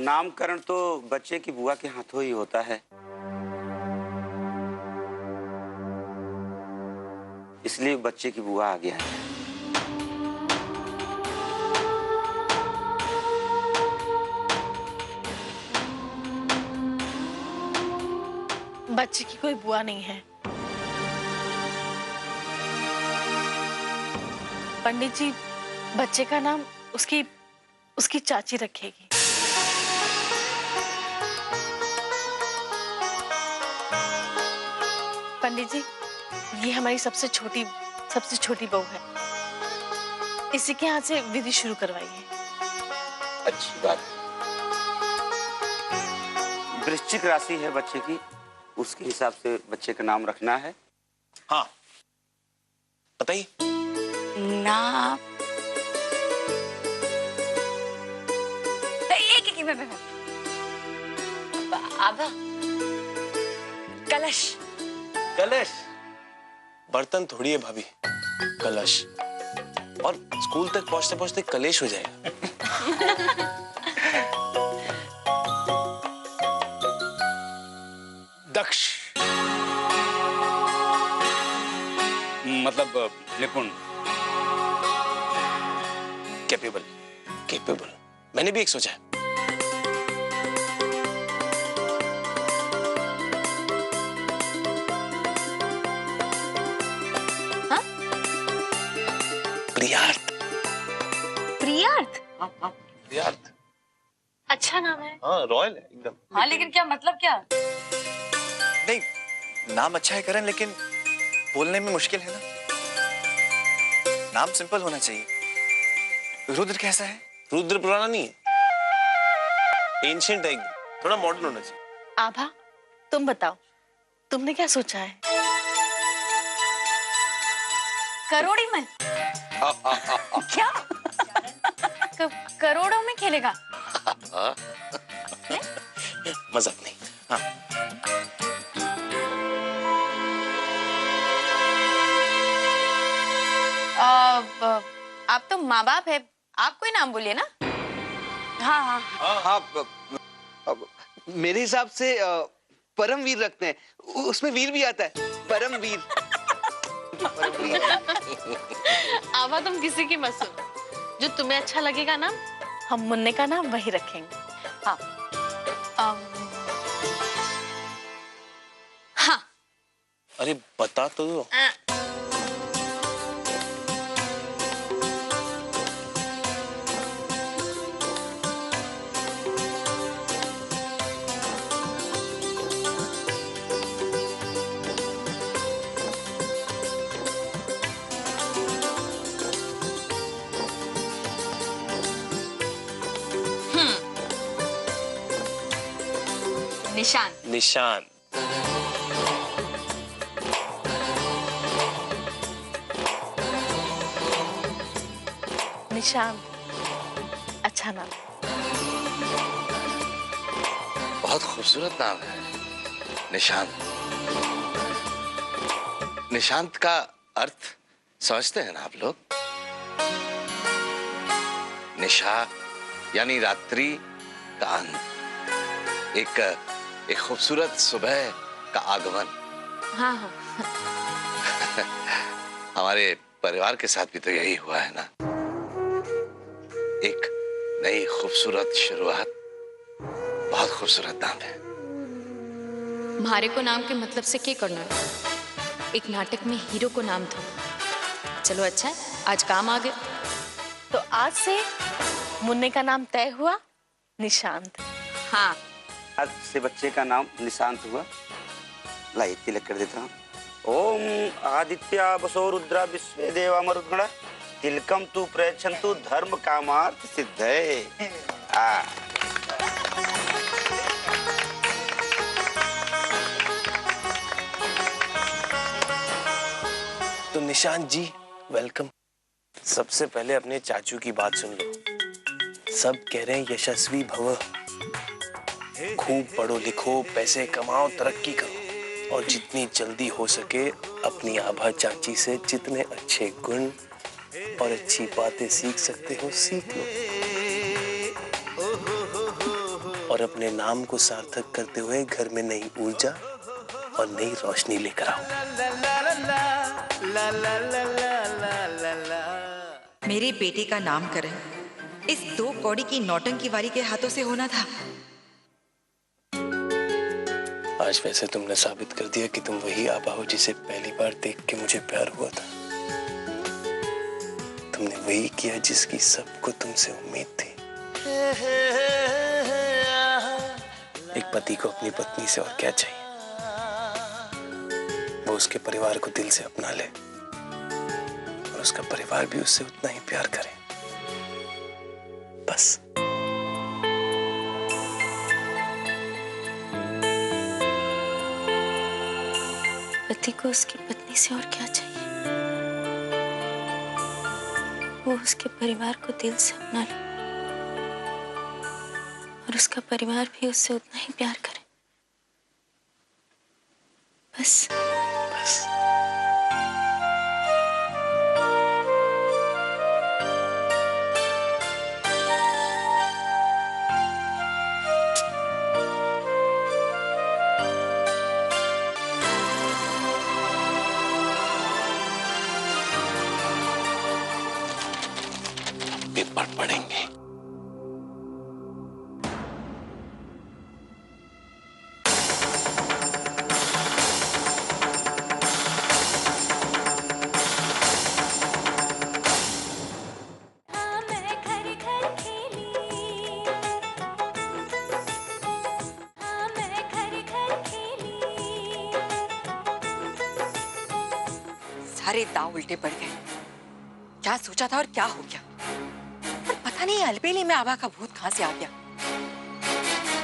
नामकरण तो बच्चे की बुआ के हाथों ही होता है, इसलिए बच्चे की बुआ आ गया है। बच्चे की कोई बुआ नहीं है। पंडित जी, बच्चे का नाम उसकी चाची रखेगी। पंडित जी, ये हमारी सबसे छोटी बहू है। इसी के हाथ से विधि शुरू करवाइए। अच्छी बात। वृश्चिक राशि है बच्चे की, उसके हिसाब से बच्चे का नाम रखना है। हाँ बताइए। नाम आभा। कलश। कलश? बर्तन थोड़ी है भाभी, कलश। और स्कूल तक पहुंचते पहुंचते कलेश हो जाएगा। दक्ष मतलब निपुण। कैपेबल। कैपेबल, मैंने भी एक सोचा है। हाँ? प्रियार्थ। प्रियार्थ? हाँ प्रियार्थ। अच्छा नाम है। हाँ रॉयल है एकदम। हाँ लेकिन क्या मतलब क्या? नहीं, नाम अच्छा है करण, लेकिन बोलने में मुश्किल है ना। नाम सिंपल होना चाहिए। रुद्र कैसा है? रुद्र पुराना नहीं है, एंशिएंट है एकदम, थोड़ा मॉडर्न होना चाहिए। आभा, तुम बताओ, तुमने क्या सोचा है? करोड़ी मन। क्या? करोड़ों में खेलेगा? मजाक नहीं। हाँ आप तो माँ बाप है, आप कोई नाम बोलिए ना। हाँ हाँ हाँ, मेरे हिसाब से परमवीर रखते हैं, उसमें वीर भी आता है। परमवीर। आभा, तुम किसी की मत सुनो, जो तुम्हें अच्छा लगेगा ना, हम मुन्ने का नाम वही रखेंगे। हाँ। हाँ। अरे बता तो दो। निशान। निशान। निशान अच्छा नाम। बहुत खूबसूरत नाम है, निशांत। निशांत का अर्थ समझते हैं ना आप लोग? निशा यानी रात्रि का अंत, एक खूबसूरत सुबह का आगमन। हाँ हाँ। हमारे परिवार के साथ भी तो यही हुआ है ना, एक नई खूबसूरत शुरुआत। बहुत खूबसूरत नाम है। म्हारे को नाम के मतलब से क्या करना है? एक नाटक में हीरो को नाम था। चलो अच्छा है, आज काम आ गया। तो आज से मुन्ने का नाम तय हुआ, निशांत। हाँ, आज से बच्चे का नाम निशांत हुआ। लाइए तिलक कर देता हूँ। ओम आदित्य वसो रुद्रा विश्वे देवा मरुद्गण तिलकम तु प्रयच्छन्तु धर्म कामार्थ सिद्धये। तो निशांत जी वेलकम। सबसे पहले अपने चाचू की बात सुन लो। सब कह रहे हैं यशस्वी भव, खूब पढ़ो लिखो, पैसे कमाओ, तरक्की करो, और जितनी जल्दी हो सके अपनी आभा चाची से जितने अच्छे गुण और अच्छी बातें सीख सकते हो सीख लो। और अपने नाम को सार्थक करते हुए घर में नई ऊर्जा और नई रोशनी लेकर आओ। मेरे बेटे का नामकरण इस 2 कौड़ी की नौटंकी वाली के हाथों से होना था। आज वैसे तुमने साबित कर दिया कि तुम वही आबा हो जिसे पहली बार देख के मुझे प्यार हुआ था। तुमने वही किया जिसकी सबको तुमसे उम्मीद थी। एक पति को अपनी पत्नी से और क्या चाहिए? वो उसके परिवार को दिल से अपना ले और उसका परिवार भी उससे उतना ही प्यार करे, बस। पति को उसकी पत्नी से और क्या चाहिए? वो उसके परिवार को दिल से अपना ले और उसका परिवार भी उससे उतना ही प्यार करे, बस। बस। पेपर पढ़ेंगे। सारे दांव उल्टे पड़ गए। क्या सोचा था और क्या हो गया? पर पता नहीं अलबेली में आभा का भूत कहां से आ गया।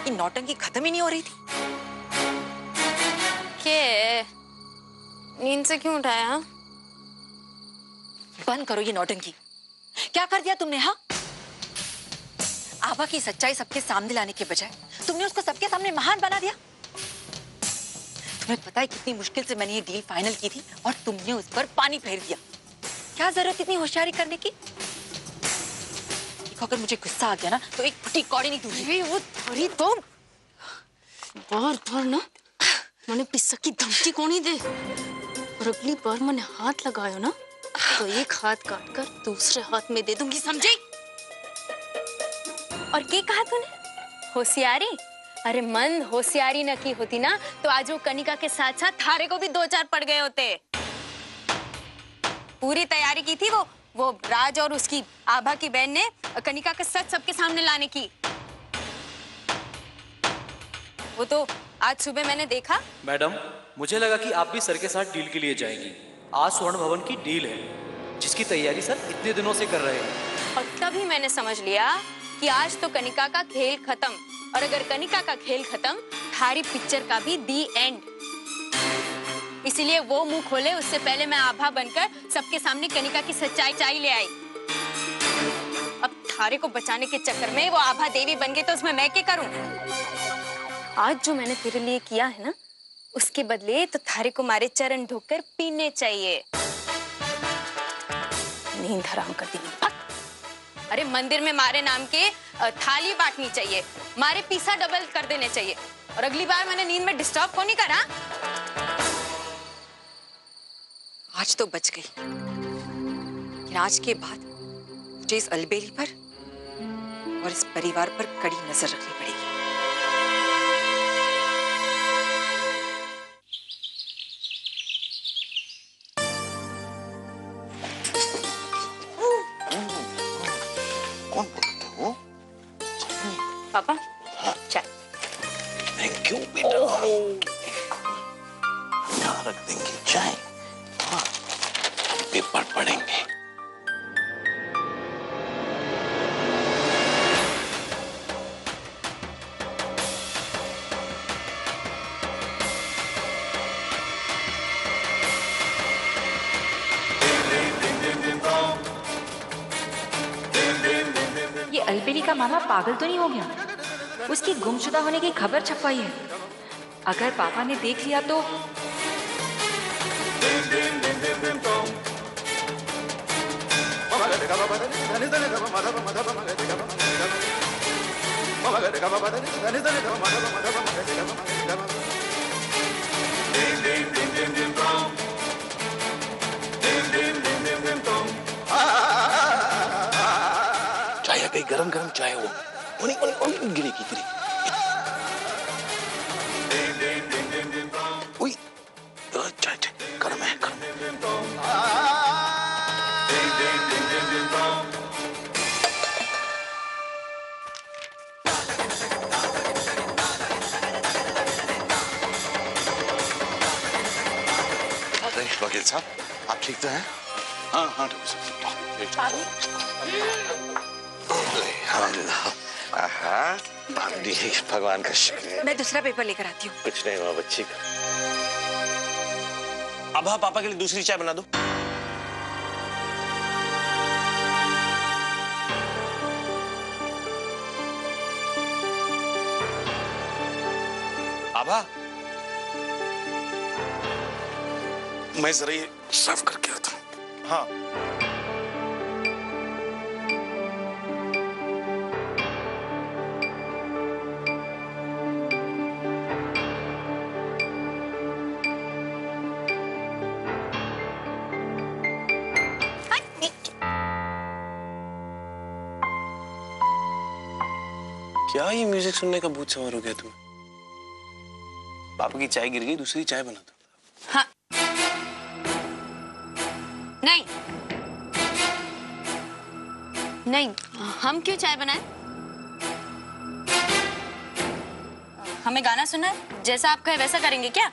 ये नौटंकी खत्म ही नहीं हो रही थी। के नींद से क्यों उठाया? हाँ? बंद करो ये नौटंकी। क्या कर दिया तुमने? हाँ, आभा की सच्चाई सबके सामने लाने के बजाय तुमने उसको सबके सामने महान बना दिया। तुम्हें पता है कितनी मुश्किल से मैंने ये डील फाइनल की थी और तुमने उस पर पानी फेर दिया। क्या जरूरत इतनी होशियारी करने की? देखो, अगर मुझे गुस्सा आ गया ना तो एक फुटी कौड़ी नहीं दूंगी। वो थोड़ी तो बार ना मैंने पिस्सा की धमकी को नहीं दे, और अगली बार मैंने हाथ लगाया ना तो एक हाथ काट कर दूसरे हाथ में दे दूंगी, समझी? और क्या कहा तूने? होशियारी? अरे मंद होशियारी न की होती ना तो आज वो कनिका के साथ साथ थारे को भी 2-4 पड़ गए होते। पूरी तैयारी की थी वो राज और उसकी आभा की बहन ने कनिका का सच सबके सामने लाने की। वो तो आज सुबह मैंने देखा। मैडम, मुझे लगा कि आप भी सर के साथ डील के लिए जाएंगी। आज स्वर्ण भवन की डील है जिसकी तैयारी सर इतने दिनों से कर रहे हैं। और तभी मैंने समझ लिया कि आज तो कनिका का खेल खत्म, और अगर कनिका का खेल खत्म, थारी पिक्चर का भी दी एंड। इसीलिए वो मुंह खोले उससे पहले मैं आभा बनकर सबके सामने कनिका की सच्चाई ले आई। अब थारे को बचाने के चक्कर में वो आभा देवी बन गई तो उसमें मैं क्या करूं? आज जो मैंने तेरे लिए किया है ना, उसके बदले तो थारे को मारे चरण धोकर पीने चाहिए। नींद हराम कर दी। अरे मंदिर में मारे नाम के थाली बांटनी चाहिए, मारे पीसा डबल कर देने चाहिए। और अगली बार मैंने नींद में डिस्टर्ब को नहीं करा। आज तो बच गई, लेकिन आज के बाद मुझे इस अलबेली पर और इस परिवार पर कड़ी नजर रखनी पड़ेगी। कौन बोलते हो? पापा चाय। थैंक यू बेटा। यहाँ रख देंगे चाय। हाँ, पेपर पढ़ेंगे। ये अलबेली का मामा पागल तो नहीं हो गया? उसकी गुमशुदा होने की खबर छपवाई है। अगर पापा ने देख लिया तो चाय पे गरम गरम चाय हो, ओनी ओनी ओनी गिरेगी गिरेगी। उई, चाय चाय गरम है गरम। वकील साहब, आप ठीक तो हैं? हाँ हाँ ठीक है। भगवान का शुक्र है। मैं दूसरा पेपर लेकर आती हूँ। कुछ नहीं हुआ बच्ची का। अब हाँ, पापा के लिए दूसरी चाय बना दो। आभा, मैं जरा ये साफ करके आता हूँ। हाँ। क्या ये म्यूजिक सुनने का भूत सवार हो गया तुम्हें? पापा की चाय गिर गई, दूसरी चाय बना दो। हाँ। नहीं नहीं, हम क्यों चाय बनाएं? हमें गाना सुनना है, जैसा आप कहे वैसा करेंगे क्या?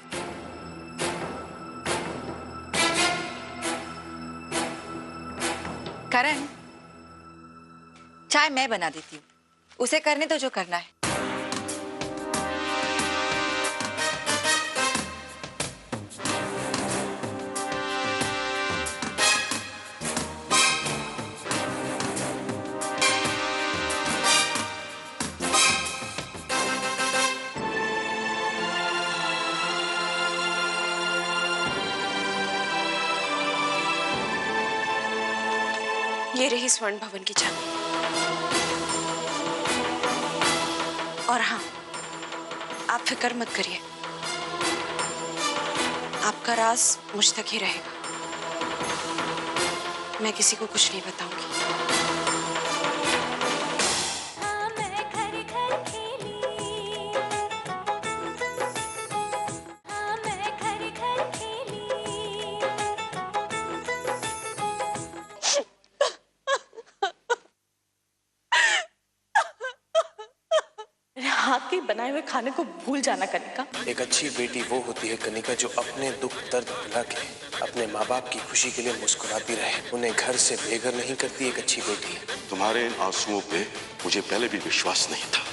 करण, चाय मैं बना देती हूँ, उसे करने दो जो करना है। ये रही स्वर्ण भवन की चाबी। और हाँ, आप फिक्र मत करिए, आपका राज मुझ तक ही रहेगा। मैं किसी को कुछ नहीं बताऊंगी। हाथ के बनाए हुए खाने को भूल जाना कनिका। एक अच्छी बेटी वो होती है कनिका जो अपने दुख दर्द भुला के अपने माँ बाप की खुशी के लिए मुस्कुराती रहे, उन्हें घर से बेघर नहीं करती। एक अच्छी बेटी। तुम्हारे इन आंसुओं पे मुझे पहले भी विश्वास नहीं था।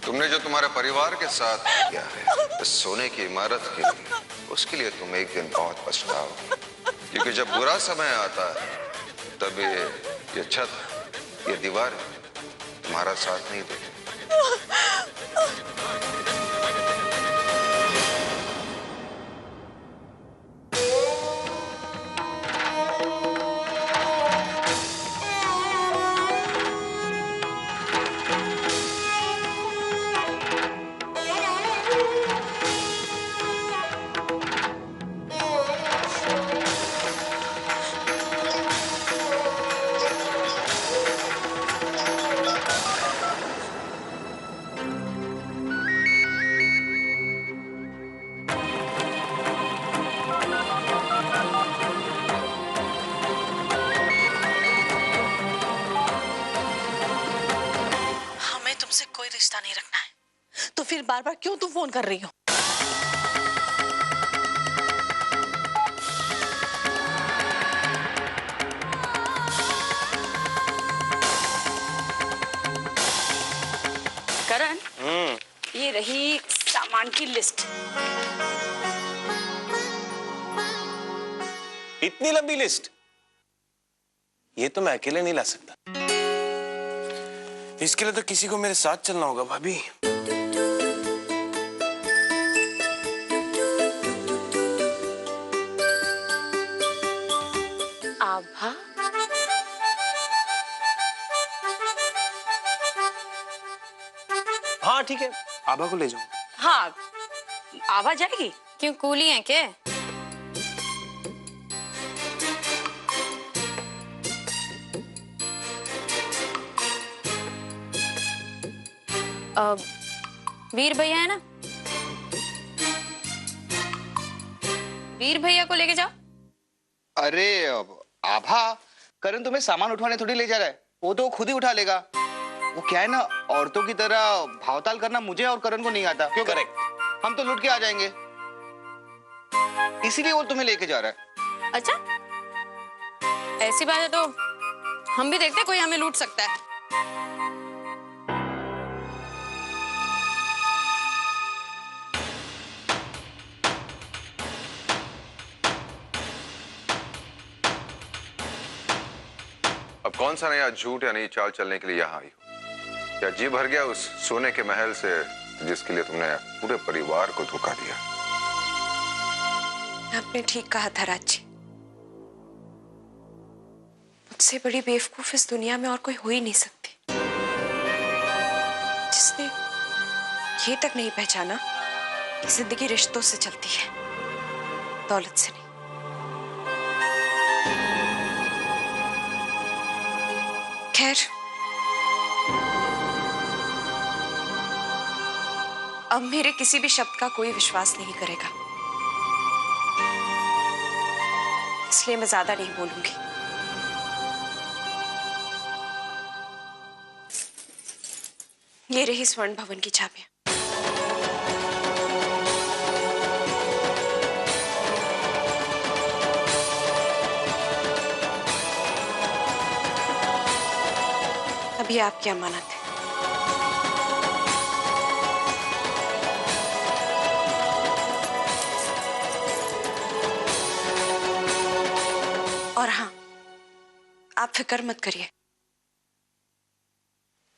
तुमने जो तुम्हारे परिवार के साथ किया है इस सोने की इमारत के लिए, उसके लिए तुम एक दिन बहुत पछताओगे, क्योंकि जब बुरा समय आता है तब ये छत, ये दीवार तुम्हारा साथ नहीं देगी। तुमसे कोई रिश्ता नहीं रखना है, तो फिर बार बार क्यों तुम फोन कर रही हो? करण, ये रही सामान की लिस्ट। इतनी लंबी लिस्ट? ये तो मैं अकेले नहीं ला सकता। इसके लिए तो किसी को मेरे साथ चलना होगा भाभी। आभा, हाँ ठीक है, आभा को ले जाओ। हाँ, आभा जाएगी। क्यों, कूली है क्या? वीर भैया है ना, वीर भैया को लेके जाओ। अरे आभा, करण तुम्हें सामान उठवाने थोड़ी ले जा रहा है, वो तो खुद ही उठा लेगा। वो क्या है ना, औरतों की तरह भावताल करना मुझे और करण को नहीं आता। क्यों? करेक्ट, हम तो लुट के आ जाएंगे, इसीलिए वो तुम्हें लेके जा रहा है। अच्छा, ऐसी बात है तो हम भी देखते हैं कोई हमें लूट सकता है। अब कौन सा नया झूठ या नई चाल चलने के लिए यहाँ आई हो? क्या जी भर गया उस सोने के महल से जिसके लिए तुमने पूरे परिवार को धोखा दिया? आपने ठीक कहा था राज जी, मुझसे बड़ी बेवकूफ इस दुनिया में और कोई हो ही नहीं सकती, जिसने ये तक नहीं पहचाना कि जिंदगी रिश्तों से चलती है, दौलत से नहीं। खैर, अब मेरे किसी भी शब्द का कोई विश्वास नहीं करेगा, इसलिए मैं ज्यादा नहीं बोलूंगी। ये रही स्वर्ण भवन की चाबियां। अभी आपकी अमानत है। और हाँ, आप फिक्र मत करिए,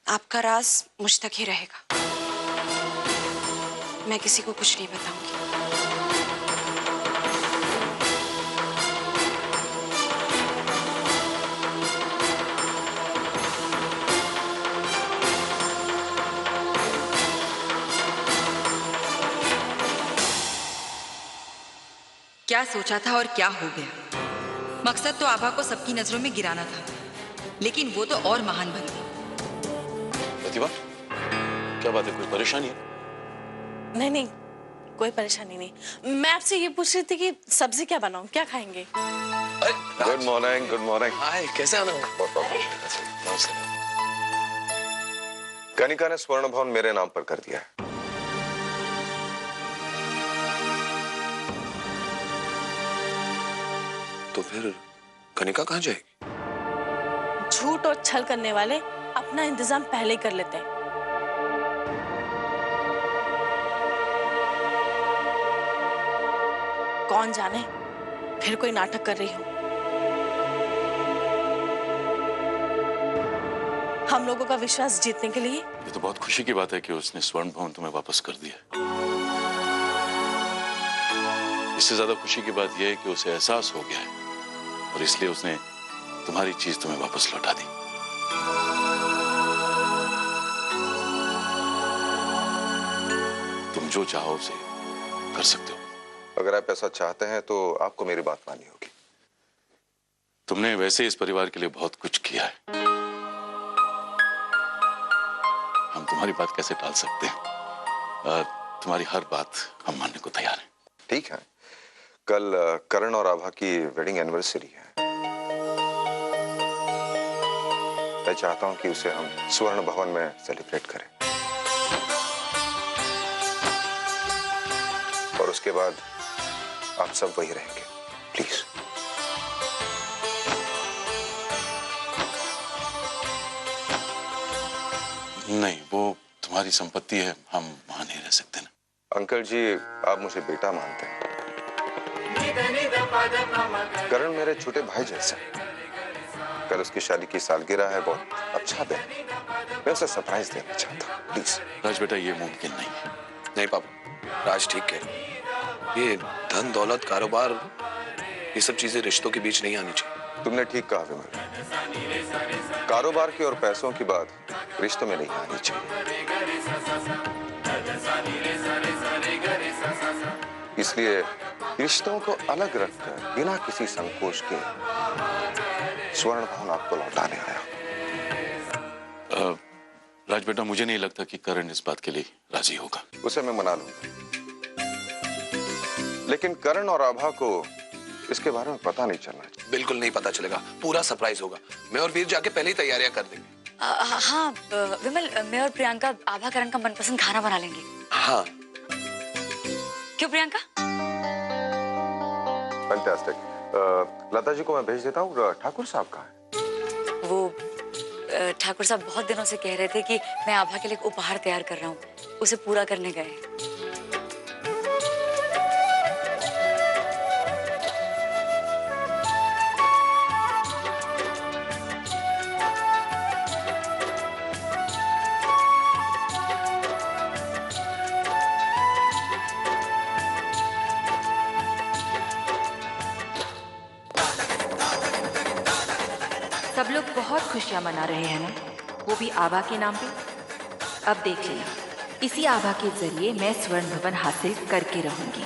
आपका राज मुझ तक ही रहेगा, मैं किसी को कुछ नहीं बताऊंगी। क्या सोचा था और क्या हो गया? मकसद तो आभा को सबकी नजरों में गिराना था, लेकिन वो तो और महान बन गई। प्रतिभा, क्या बात है, कोई परेशानी है? नहीं नहीं, कोई परेशानी नहीं। मैं आपसे ये पूछ रही थी कि सब्जी क्या बनाऊं, क्या खाएंगे? Good morning, good morning. Hi, कैसे आना? कनिका ने स्वर्ण भवन मेरे नाम पर कर दिया है। तो फिर कनिका कहाँ जाएगी? झूठ और छल करने वाले अपना इंतजाम पहले ही कर लेते हैं। कौन जाने फिर कोई नाटक कर रही हो। हम लोगों का विश्वास जीतने के लिए। ये तो बहुत खुशी की बात है कि उसने स्वर्ण भवन तुम्हें वापस कर दिया। इससे ज्यादा खुशी की बात यह है कि उसे एहसास हो गया है और इसलिए उसने तुम्हारी चीज तुम्हें वापस लौटा दी। तुम जो चाहो उसे कर सकते हो। अगर आप ऐसा चाहते हैं तो आपको मेरी बात माननी होगी। तुमने वैसे इस परिवार के लिए बहुत कुछ किया है, हम तुम्हारी बात कैसे टाल सकते हैं? तुम्हारी हर बात हम मानने को तैयार हैं। ठीक है, कल करण और आभा की वेडिंग एनिवर्सरी है। मैं चाहता हूं कि उसे हम स्वर्ण भवन में सेलिब्रेट करें और उसके बाद आप सब वही रहेंगे, प्लीज। नहीं, वो तुम्हारी संपत्ति है, हम वहां नहीं रह सकते ना। अंकल जी, आप मुझे बेटा मानते हैं। करण मेरे छोटे भाई जैसा। कल उसकी शादी की सालगिरह है, बहुत अच्छा दिन। मैं उसे सरप्राइज देना चाहता हूँ, प्लीज। राज बेटा, ये मुमकिन नहीं है। नहीं पापा, राज ठीक कह रहे। ये धन दौलत कारोबार, ये सब चीजें रिश्तों के बीच नहीं आनी चाहिए। तुमने ठीक कहा विमल, कारोबार की और पैसों की बात रिश्तों में नहीं आनी चाहिए। इसलिए रिश्तों को अलग रखकर बिना किसी संकोच के स्वर्ण भवन आपको लौटाने आया। राज बेटा, मुझे नहीं लगता कि करण इस बात के लिए राजी होगा। उसे मैं मना लूंगा, लेकिन करण और आभा को इसके बारे में पता नहीं चलना चाहिए। बिल्कुल नहीं पता चलेगा, पूरा सरप्राइज होगा। मैं और वीर जाके पहले ही तैयारियां कर देंगे। हाँ विमल, मैं और प्रियंका आभा करण का मनपसंद खाना बना लेंगे। हाँ। क्यों प्रियंका? फैंटास्टिक। लता जी को मैं भेज देता हूँ। ठाकुर साहब कहाँ है? वो ठाकुर साहब बहुत दिनों से कह रहे थे कि मैं आभा के लिए एक उपहार तैयार कर रहा हूँ, उसे पूरा करने गए। सब लोग बहुत खुशियां मना रहे हैं ना, वो भी आभा के नाम पे। अब देख लेना, इसी आभा के जरिए मैं स्वर्ण भवन हासिल करके रहूंगी।